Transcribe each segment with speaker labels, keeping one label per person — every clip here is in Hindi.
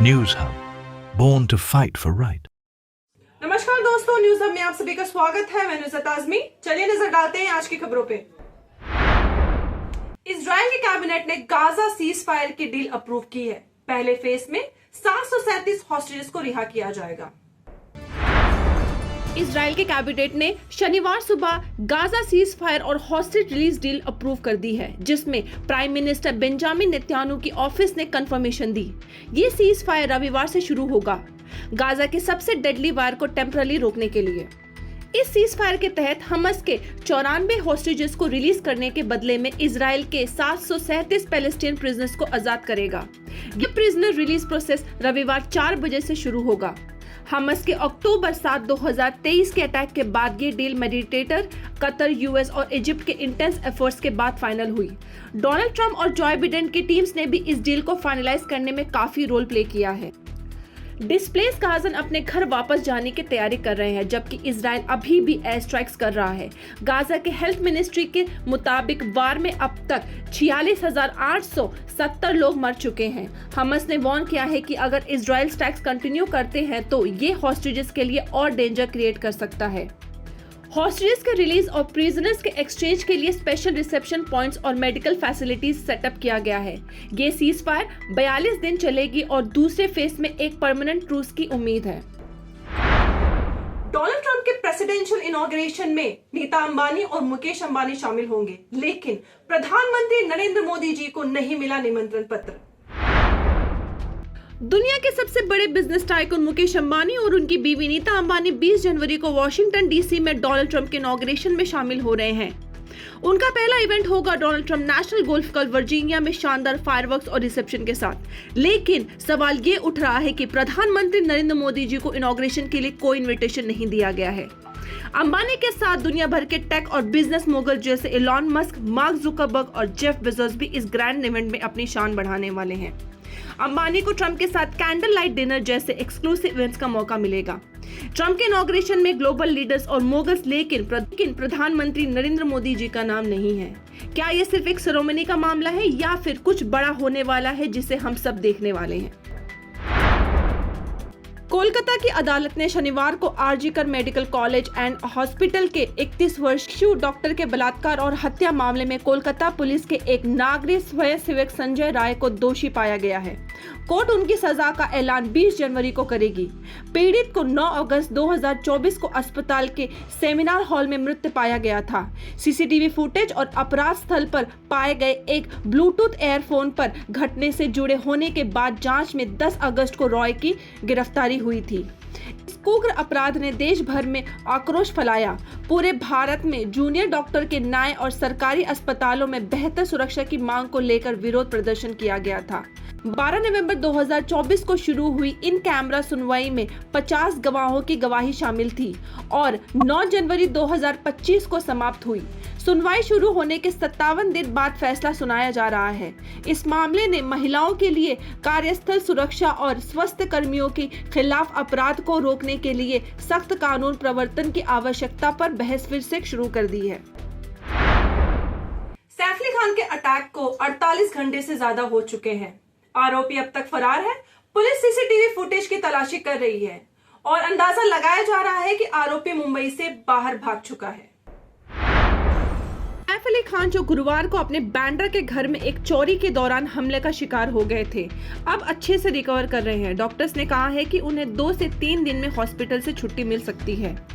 Speaker 1: News Hub, born to fight for right.
Speaker 2: नमस्कार दोस्तों, न्यूज हब में आप सभी का स्वागत है। मैं नुसरत आजमी। चलिए नजर डालते हैं आज की खबरों पे। इजराइल की कैबिनेट ने गाजा सीज फायर की डील अप्रूव की है। पहले फेज में 737 हॉस्टेजेस को रिहा किया जाएगा। इजराइल के कैबिनेट ने शनिवार सुबह गाजा सीज फायर और हॉस्टेज रिलीज डील अप्रूव कर दी है, जिसमें प्राइम मिनिस्टर बेंजामिन नेतन्याहू की ऑफिस ने कंफर्मेशन दी। ये सीज फायर रविवार से शुरू होगा, गाजा के सबसे डेडली वार को टेम्पररी रोकने के लिए। इस सीज फायर के तहत हमास के 94 हॉस्टेजेस को रिलीज करने के बदले में इजराइल के 737 पैलेस्टीन प्रिजनर्स को आजाद करेगा। ये प्रिजनर रिलीज प्रोसेस रविवार 4 बजे से शुरू होगा। हमास के अक्टूबर 7, 2023 के अटैक के बाद ये डील मेडिटेटर, कतर, यूएस और इजिप्ट के इंटेंस एफर्ट्स के बाद फाइनल हुई। डोनाल्ड ट्रंप और जॉय बिडेन की टीम्स ने भी इस डील को फाइनलाइज करने में काफी रोल प्ले किया है। डिस्प्लेस गाजन अपने घर वापस जाने की तैयारी कर रहे हैं, जबकि इजराइल अभी भी एयर स्ट्राइक्स कर रहा है। गाजा के हेल्थ मिनिस्ट्री के मुताबिक वार में अब तक 46,870 लोग मर चुके हैं। हमास ने वार्न किया है कि अगर इजराइल स्ट्राइक्स कंटिन्यू करते हैं तो ये हॉस्टेजेस के लिए और डेंजर क्रिएट कर सकता है। हॉस्टेजेस के रिलीज और प्रिजनर्स के एक्सचेंज के लिए स्पेशल रिसेप्शन पॉइंट्स और मेडिकल फैसिलिटीज सेटअप किया गया है। ये सीज फायर 42 दिन चलेगी और दूसरे फेज में एक परमानेंट ट्रूस की उम्मीद है। डोनाल्ड ट्रंप के प्रेसिडेंशियल इनॉग्रेशन में नीता अंबानी और मुकेश अंबानी शामिल होंगे, लेकिन प्रधानमंत्री नरेंद्र मोदी जी को नहीं मिला निमंत्रण पत्र। दुनिया के सबसे बड़े बिजनेस टाइकून मुकेश अंबानी और उनकी बीवी नीता अंबानी 20 जनवरी को वॉशिंगटन डीसी में डोनाल्ड ट्रंप के इनॉग्रेशन में शामिल हो रहे हैं। उनका पहला इवेंट होगा Donald Trump national golf club Virginia में शानदार फायरवर्क्स और रिसेप्शन के साथ। लेकिन सवाल ये उठ रहा है कि प्रधानमंत्री नरेंद्र मोदी जी को इनॉग्रेशन के लिए कोई इन्विटेशन नहीं दिया गया है। अंबानी के साथ दुनिया भर के टेक और बिजनेस मोगल जैसे एलॉन मस्क, मार्क जुकरबर्ग और जेफ बेजोस भी इस ग्रैंड इवेंट में अपनी शान बढ़ाने वाले हैं। अंबानी को ट्रंप के साथ कैंडल लाइट डिनर जैसे एक्सक्लूसिव इवेंट्स का मौका मिलेगा। ट्रंप के इनॉग्रेशन में ग्लोबल लीडर्स और मोगल्स, लेकिन प्रधानमंत्री नरेंद्र मोदी जी का नाम नहीं है। क्या ये सिर्फ एक सेरेमनी का मामला है या फिर कुछ बड़ा होने वाला है जिसे हम सब देखने वाले हैं? कोलकाता की अदालत ने शनिवार को RG Kar medical college and hospital के 31 वर्षीय डॉक्टर के बलात्कार और हत्या मामले में कोलकाता पुलिस के एक नागरिक स्वयंसेवक संजय राय को दोषी पाया गया है। कोर्ट उनकी सजा का ऐलान 20 जनवरी को करेगी। पीड़ित को 9 अगस्त 2024 को अस्पताल के सेमिनार हॉल में मृत पाया गया था। सीसीटीवी फुटेज और अपराध स्थल पर पाए गए एक ब्लूटूथ एयरफोन पर घटने से जुड़े होने के बाद जांच में 10 अगस्त को रॉय की गिरफ्तारी हुई थी। इस उग्र अपराध ने देश भर में आक्रोश फैलाया। पूरे भारत में जूनियर डॉक्टर के न्याय और सरकारी अस्पतालों में बेहतर सुरक्षा की मांग को लेकर विरोध प्रदर्शन किया गया था। 12 नवंबर 2024 को शुरू हुई इन कैमरा सुनवाई में 50 गवाहों की गवाही शामिल थी और 9 जनवरी 2025 को समाप्त हुई। सुनवाई शुरू होने के 57 दिन बाद फैसला सुनाया जा रहा है। इस मामले ने महिलाओं के लिए कार्यस्थल सुरक्षा और स्वास्थ्य कर्मियों के खिलाफ अपराध को रोकने के लिए सख्त कानून प्रवर्तन की आवश्यकता पर बहस फिर से शुरू कर दी है। सैफ अली खान के अटैक को 48 घंटे से ज्यादा हो चुके हैं। आरोपी अब तक फरार है। पुलिस सीसीटीवी फुटेज की तलाशी कर रही है और अंदाजा लगाया जा रहा है कि आरोपी मुंबई से बाहर भाग चुका है। सैफ अली खान, जो गुरुवार को अपने बैंड्रा के घर में एक चोरी के दौरान हमले का शिकार हो गए थे, अब अच्छे से रिकवर कर रहे हैं। डॉक्टर्स ने कहा है कि उन्हें 2 से 3 दिन में हॉस्पिटल से छुट्टी मिल सकती है।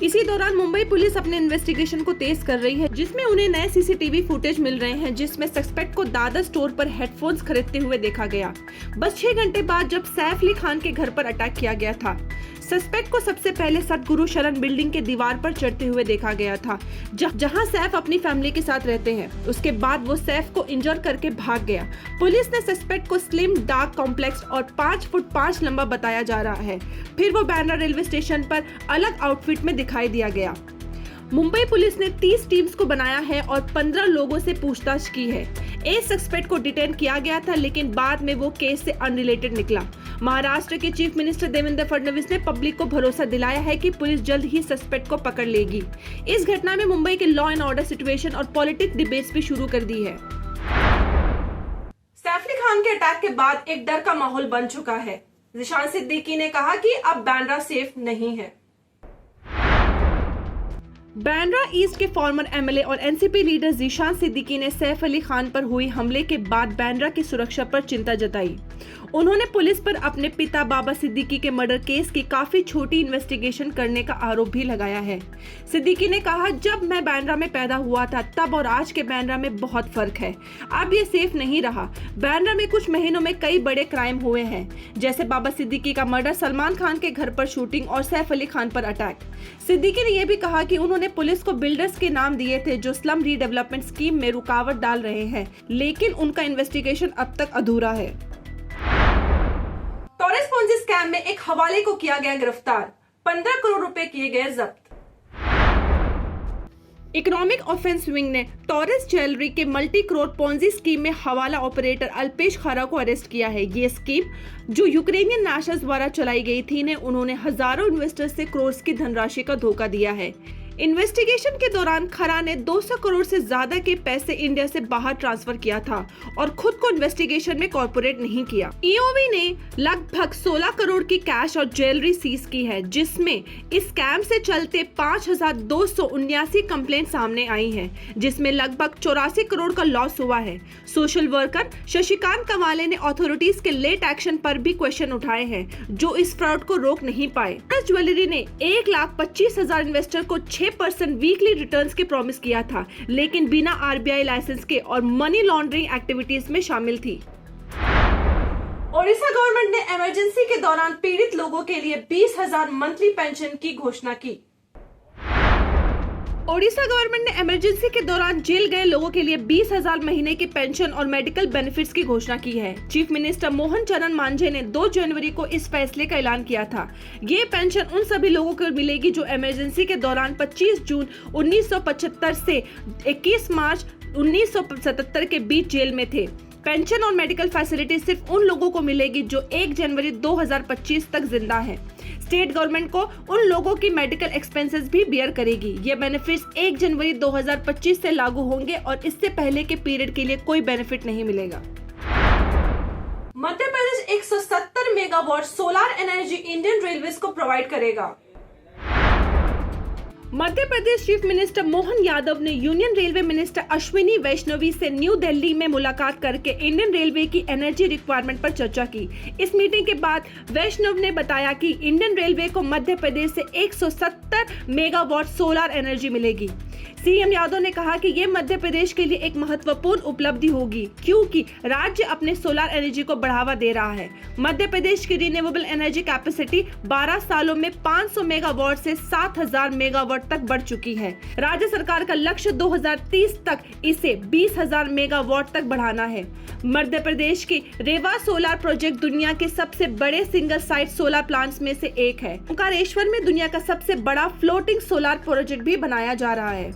Speaker 2: इसी दौरान मुंबई पुलिस अपने इन्वेस्टिगेशन को तेज कर रही है, जिसमें उन्हें नए सीसीटीवी फुटेज मिल रहे हैं, जिसमें सस्पेक्ट को दादर स्टोर पर हेडफोन्स खरीदते हुए देखा गया। बस 6 घंटे बाद जब सैफ अली खान के घर पर अटैक किया गया था, सस्पेक्ट को सबसे पहले सतगुरु शरण बिल्डिंग के दीवार पर चढ़ते हुए देखा गया था, जहां सैफ अपनी फैमिली के साथ रहते हैं। उसके बाद वो सैफ को इंजर करके भाग गया। पुलिस ने सस्पेक्ट को स्लिम, डार्क, कॉम्प्लेक्स और 5 फुट 5 लंबा बताया जा रहा है। फिर वो बैंड्रा रेलवे स्टेशन पर अलग आउटफिट में दिखाई दिया गया। मुंबई पुलिस ने 30 टीम्स को बनाया है और 15 लोगों से पूछताछ की है। एक सस्पेक्ट को डिटेन किया गया था, लेकिन बाद में वो केस से अनरिलेटेड निकला। महाराष्ट्र के चीफ मिनिस्टर देवेंद्र फडणवीस ने पब्लिक को भरोसा दिलाया है कि पुलिस जल्द ही सस्पेक्ट को पकड़ लेगी। इस घटना में मुंबई के लॉ एंड ऑर्डर सिचुएशन और पॉलिटिक्स डिबेट्स भी शुरू कर दी है। सैफ अली खान के अटैक के बाद एक डर का माहौल बन चुका है। ज़ीशान सिद्दीकी ने कहा कि अब बांद्रा सेफ नहीं है। बांद्रा ईस्ट के फॉर्मर एमएलए और एनसीपी लीडर ज़ीशान सिद्दीकी ने सैफ अली खान पर हुई हमले के बाद बांद्रा की सुरक्षा पर चिंता जताई। उन्होंने पुलिस पर अपने पिता बाबा सिद्दीकी के मर्डर केस की काफी छोटी इन्वेस्टिगेशन करने का आरोप भी लगाया है। सिद्दीकी ने कहा, जब मैं बांद्रा में पैदा हुआ था तब और आज के बांद्रा में बहुत फर्क है। अब ये सेफ नहीं रहा। बांद्रा में कुछ महीनों में कई बड़े क्राइम हुए हैं, जैसे बाबा सिद्दीकी का मर्डर, सलमान खान के घर पर शूटिंग और सैफ अली खान पर अटैक। सिद्दीकी ने यह भी कहा कि उन्होंने पुलिस को बिल्डर्स के नाम दिए थे जो स्लम रीडेवलपमेंट स्कीम में रुकावट डाल रहे हैं, लेकिन उनका इन्वेस्टिगेशन अब तक अधूरा है। टॉरस पोंजी स्कैम में एक हवाले को किया गया गिरफ्तार, 15 करोड़ रुपए किए गए जब्त। इकोनॉमिक ऑफेंस विंग ने टॉरस ज्वेलरी के मल्टी करोड़ पोंजी स्कीम में हवाला ऑपरेटर अल्पेश खारा को अरेस्ट किया है। ये स्कीम जो यूक्रेनियन नेशनल्स द्वारा चलाई गई थी ने उन्होंने हजारों इन्वेस्टर्स से करोड़ की धनराशि का धोखा दिया है। इन्वेस्टिगेशन के दौरान खरा ने 200 करोड़ से ज्यादा के पैसे इंडिया से बाहर ट्रांसफर किया था और खुद को इन्वेस्टिगेशन में कॉर्पोरेट नहीं किया। ईओवी ने लगभग 16 करोड़ की कैश और ज्वेलरी सीज की है, जिसमें इस स्कैम से चलते 5,279 कंप्लेंट सामने आई हैं, जिसमें लगभग 84 करोड़ का लॉस हुआ है। सोशल वर्कर शशिकांत कवाले ने अथॉरिटीज के लेट एक्शन पर भी क्वेश्चन उठाए हैं, जो इस फ्रॉड को रोक नहीं पाए। ज्वेलरी ने 1,25,000 इन्वेस्टर को 6% वीकली रिटर्न्स के प्रॉमिस किया था, लेकिन बिना आरबीआई लाइसेंस के और मनी लॉन्ड्रिंग एक्टिविटीज में शामिल थी। ओडिशा गवर्नमेंट ने इमरजेंसी के दौरान पीड़ित लोगों के लिए 20,000 मंथली पेंशन की घोषणा की। ओडिशा गवर्नमेंट ने इमरजेंसी के दौरान जेल गए लोगों के लिए 20,000 महीने की पेंशन और मेडिकल बेनिफिट्स की घोषणा की है। चीफ मिनिस्टर मोहन चरण मांझे ने 2 जनवरी को इस फैसले का ऐलान किया था। ये पेंशन उन सभी लोगों को मिलेगी जो इमरजेंसी के दौरान 25 जून 1975 से 21 मार्च 1977 के बीच जेल में थे। पेंशन और मेडिकल फैसिलिटी सिर्फ उन लोगों को मिलेगी जो 1 जनवरी 2025 तक जिंदा है। स्टेट गवर्नमेंट को उन लोगों की मेडिकल एक्सपेंसेस भी बियर करेगी। ये बेनिफिट्स 1 जनवरी 2025 से लागू होंगे और इससे पहले के पीरियड के लिए कोई बेनिफिट नहीं मिलेगा। Madhya Pradesh 170 megawatt solar energy Indian railways को प्रोवाइड करेगा। मध्य प्रदेश चीफ मिनिस्टर मोहन यादव ने union railway minister Ashwini Vaishnavi से न्यू दिल्ली में मुलाकात करके इंडियन रेलवे की एनर्जी रिक्वायरमेंट पर चर्चा की। इस मीटिंग के बाद वैष्णव ने बताया कि इंडियन रेलवे को मध्य प्रदेश से 170 मेगावाट सोलर एनर्जी मिलेगी। सीएम यादव ने कहा कि ये मध्य प्रदेश के लिए एक महत्वपूर्ण उपलब्धि होगी, क्योंकि राज्य अपने सोलर एनर्जी को बढ़ावा दे रहा है। मध्य प्रदेश की रिन्यूएबल एनर्जी कैपेसिटी 12 सालों में 500 मेगावाट से 7,000 मेगावाट तक बढ़ चुकी है। राज्य सरकार का लक्ष्य 2030 तक इसे 20,000 मेगावाट तक बढ़ाना है। मध्य प्रदेश की रेवा सोलर प्रोजेक्ट दुनिया के सबसे बड़े सिंगल साइट सोलर प्लांट्स में से एक है। ओंकारेश्वर में दुनिया का सबसे बड़ा फ्लोटिंग सोलर प्रोजेक्ट भी बनाया जा रहा है।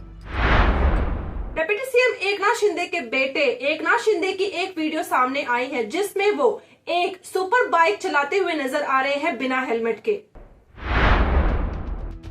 Speaker 2: डिप्टी सीएम एकनाथ शिंदे के बेटे एकनाथ शिंदे की एक वीडियो सामने आई है, जिसमें वो एक सुपर बाइक चलाते हुए नजर आ रहे हैं बिना हेलमेट के।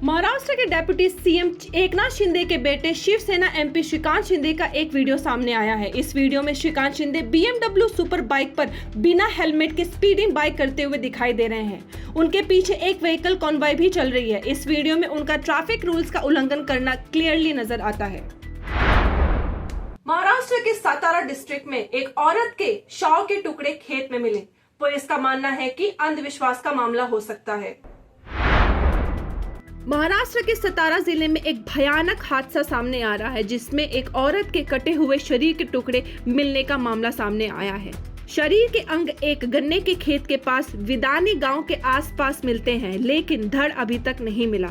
Speaker 2: महाराष्ट्र के डिप्टी सीएम एकनाथ शिंदे के बेटे शिवसेना एमपी श्रीकांत शिंदे का एक वीडियो सामने आया है। इस वीडियो में Shrikant Shinde BMW super bike पर बिना हेलमेट के स्पीडिंग बाइक करते हुए दिखाई दे रहे हैं। उनके पीछे एक व्हीकल कॉन्वॉय भी चल रही है। इस वीडियो में उनका ट्रैफिक रूल्स का उल्लंघन करना क्लियरली नजर आता है। महाराष्ट्र के सातारा डिस्ट्रिक्ट में एक औरत के शव के टुकड़े खेत में मिले। पुलिस का मानना है कि अंधविश्वास का मामला हो सकता है। महाराष्ट्र के सतारा जिले में एक भयानक हादसा सामने आ रहा है, जिसमें एक औरत के कटे हुए शरीर के टुकड़े मिलने का मामला सामने आया है। शरीर के अंग एक गन्ने के खेत के पास विदानी गांव के आसपास मिलते हैं, लेकिन धड़ अभी तक नहीं मिला।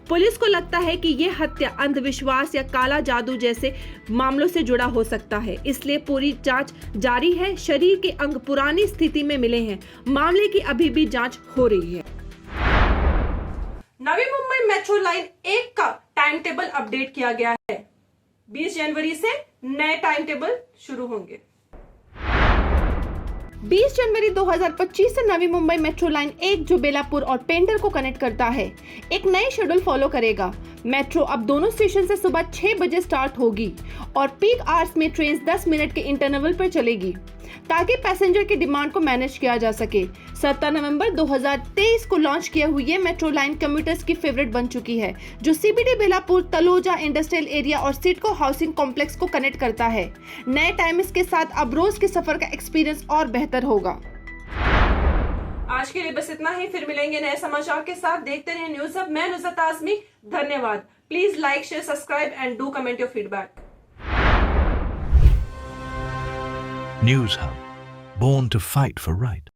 Speaker 2: पुलिस को लगता है कि यह हत्या अंधविश्वास या काला जादू जैसे मामलों से जुड़ा हो सकता है, इसलिए पूरी जांच जारी है। शरीर के अंग पुरानी स्थिति में मिले हैं। मामले की अभी भी जांच हो रही है। नवी मुंबई मेट्रो लाइन 1 का टाइम टेबल अपडेट किया गया है। 20 जनवरी से नए टाइम टेबल शुरू होंगे। 20 जनवरी 2025 से नवी मुंबई मेट्रो लाइन 1 जो बेलापुर और पेंटर को कनेक्ट करता है, एक नए शेड्यूल फॉलो करेगा। मेट्रो अब दोनों स्टेशन से सुबह 6 बजे स्टार्ट होगी और पीक आवर्स में ट्रेन 10 मिनट के इंटरवल पर चलेगी। ताकि पैसेंजर की डिमांड को मैनेज किया जा सके। 17 नवंबर 2023 को लॉन्च किए हुए ये मेट्रो लाइन कम्यूटर्स की फेवरेट बन चुकी है, जो CBD Belapur, Taloja industrial area और सिडको हाउसिंग कॉम्प्लेक्स को कनेक्ट करता है। नए टाइम्स के साथ अब रोज के सफर का एक्सपीरियंस और बेहतर होगा। आज के लिए बस इतना ही, फिर मिलेंगे नए समाचार के साथ। देखते रहिए न्यूज हब। मैं नुसरत आजमी, धन्यवाद। Please like, share, subscribe and do comment your feedback.
Speaker 1: News Hub. Born to fight for right.